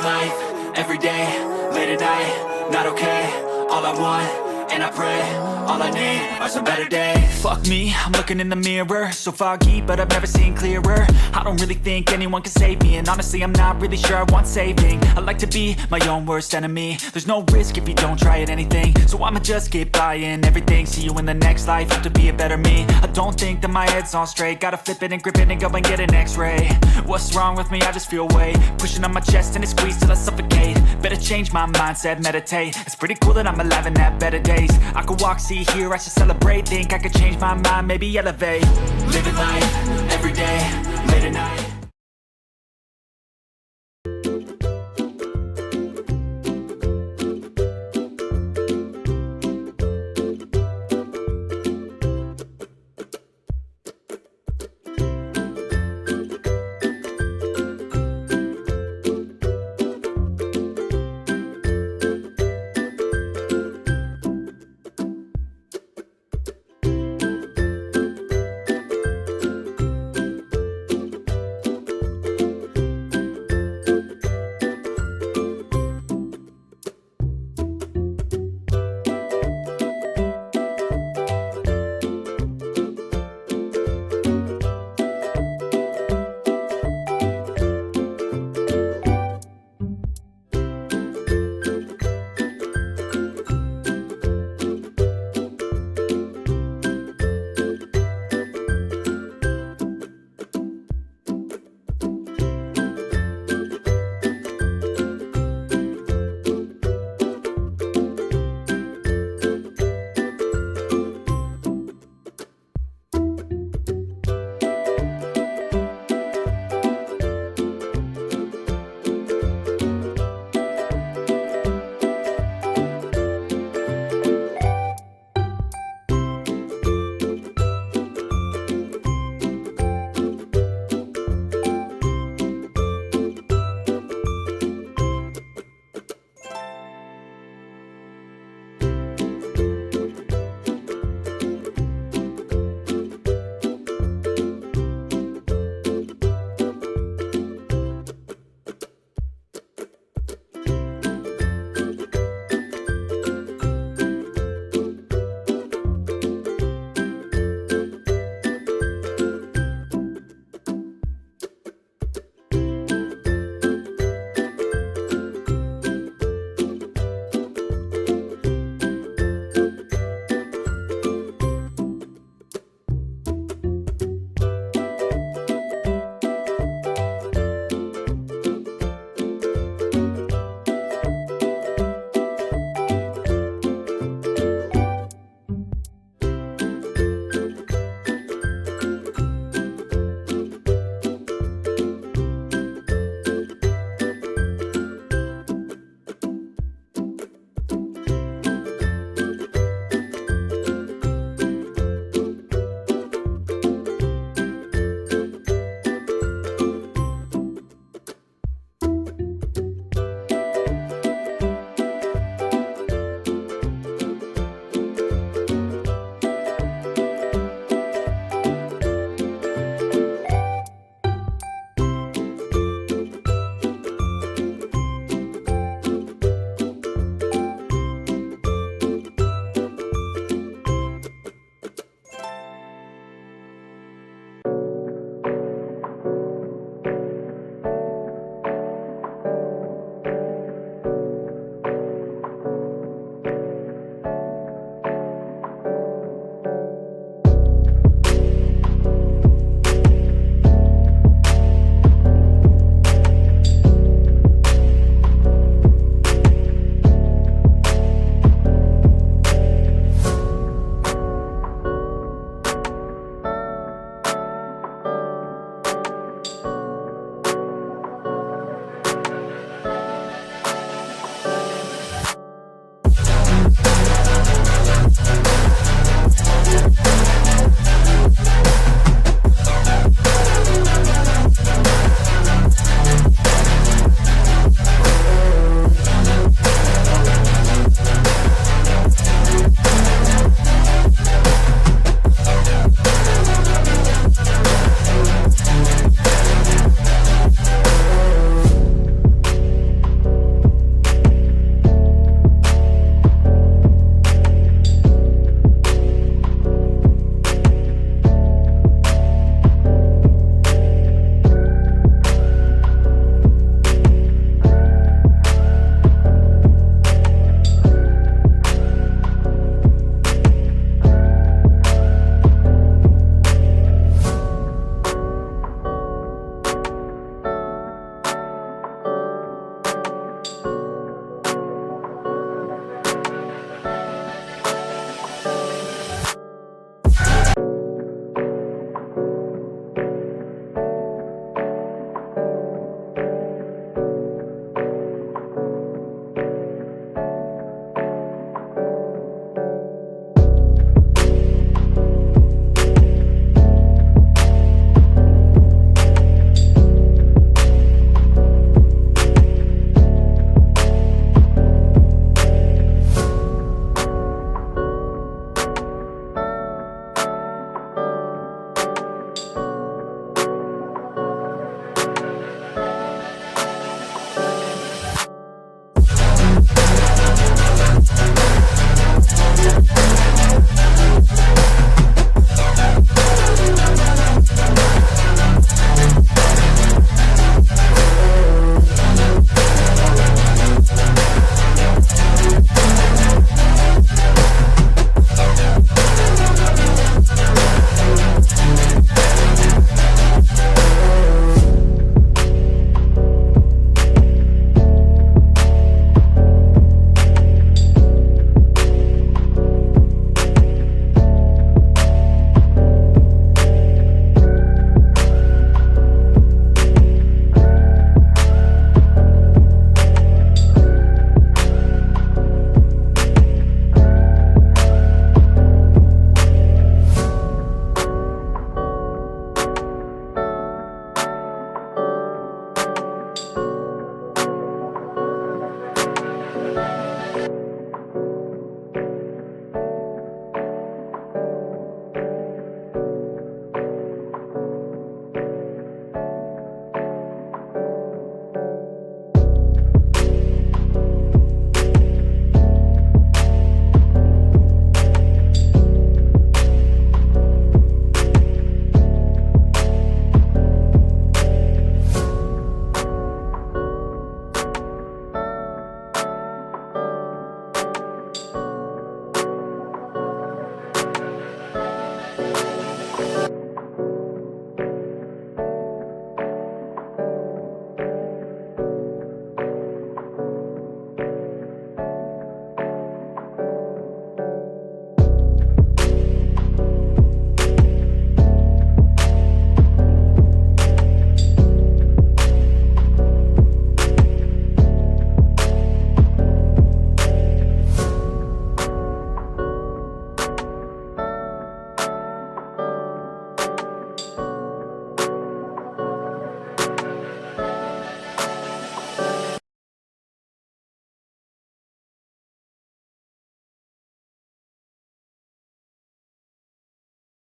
Living life, everyday, late at night, not okay. All I want, and I pray, all I need are some better days. Fuck me, I'm looking in the mirror, so foggy, but I've never seen clearer. I don't really think anyone can save me, and honestly I'm not really sure I want saving. I like to be my own worst enemy. There's no risk if you don't try at anything, so I'ma just keep buying everything. See you in the next life, hope to be a better me. I don't think that my head's on straight, gotta flip it and grip it and go and get an x-ray. What's wrong with me? I just feel weight pushing on my chest and it squeezes till I suffocate. Better change my mindset, meditate. It's pretty cool that I'm alive and have better days. I could walk, see, hear, I should celebrate. Think I could change my mind, maybe elevate. Living life, everyday, late at night.